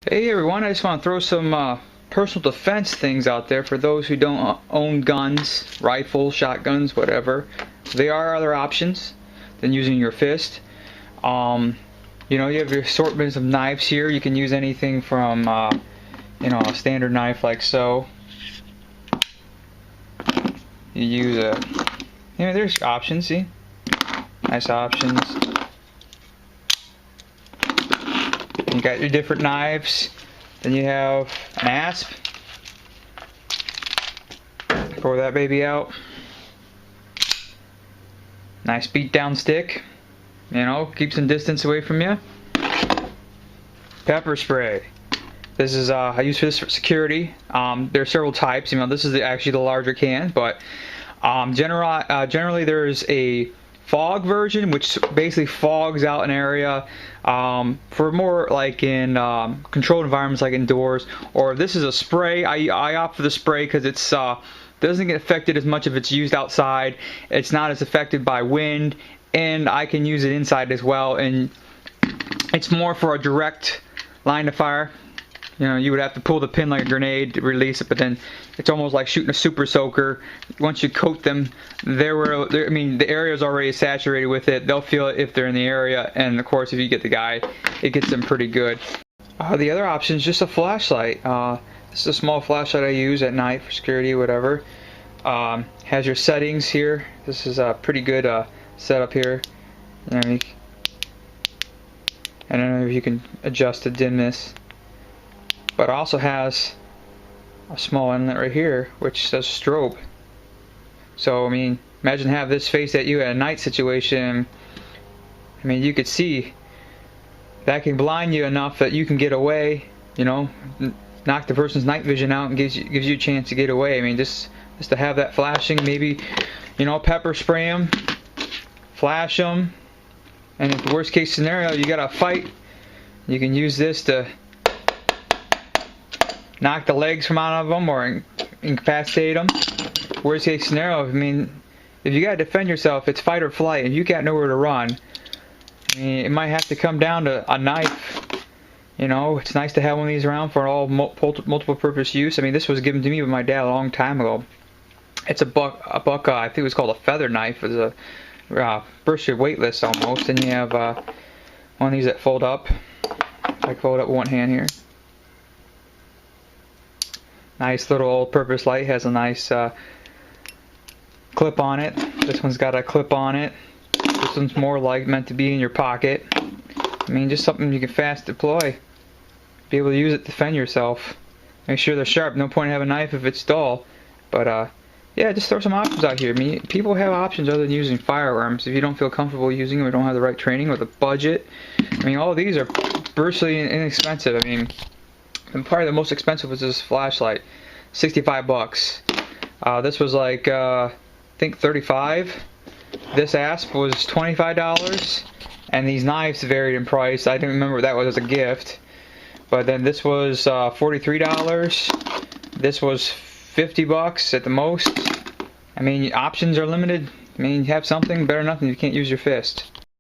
Hey everyone, I just want to throw some personal defense things out there for those who don't own guns, rifles, shotguns, whatever. There are other options than using your fist. You know, you have your assortments of knives here. You can use anything from, you know, a standard knife like so. You use you know, there's options, see? Nice options. You got your different knives. Then you have an asp. Pour that baby out. Nice beat down stick. You know, keep some distance away from you. Pepper spray. This is I use for this for security. There are several types. You know, this is actually the larger can, but generally there's a fog version, which basically fogs out an area for more like in controlled environments like indoors. Or if this is a spray, I opt for the spray because it's doesn't get affected as much if it's used outside. It's not as affected by wind, and I can use it inside as well, and it's more for a direct line of fire. You know, you would have to pull the pin like a grenade to release it, but then it's almost like shooting a super soaker. Once you coat them, I mean, the area is already saturated with it. They'll feel it if they're in the area, and of course, if you get the guy, it gets them pretty good. The other option is just a flashlight. This is a small flashlight I use at night for security, whatever. Has your settings here. This is a pretty good setup here. I don't know if you can adjust the dimness. But it also has a small inlet right here which says strobe. So I mean, imagine have this face at you at a night situation. I mean, you could see that can blind you enough that you can get away, you know, knock the person's night vision out and gives you a chance to get away. I mean, just to have that flashing, maybe, you know, pepper spray them, flash them, and if the worst case scenario you got a fight, you can use this to knock the legs from out of them or incapacitate them. Worst case scenario, I mean, if you gotta defend yourself, it's fight or flight, and you got nowhere to run. I mean, it might have to come down to a knife. You know, it's nice to have one of these around for all multiple purpose use. I mean, this was given to me by my dad a long time ago. It's a buck. I think it was called a feather knife. It's a burst your weight list almost. And you have one of these that fold up. I fold up with one hand here. Nice little all-purpose light, has a nice clip on it. This one's got a clip on it. This one's more like meant to be in your pocket. I mean, just something you can fast deploy. Be able to use it to defend yourself. Make sure they're sharp. No point in having a knife if it's dull. But yeah, just throw some options out here. I mean, people have options other than using firearms. If you don't feel comfortable using them or don't have the right training or the budget, I mean, all of these are virtually inexpensive. I mean, and probably the most expensive was this flashlight, 65 bucks. This was like, I think 35. This asp was $25, and these knives varied in price. I didn't remember what that was as a gift. But then this was $43. This was 50 bucks at the most. I mean, options are limited. I mean, you have something, better than nothing. You can't use your fist.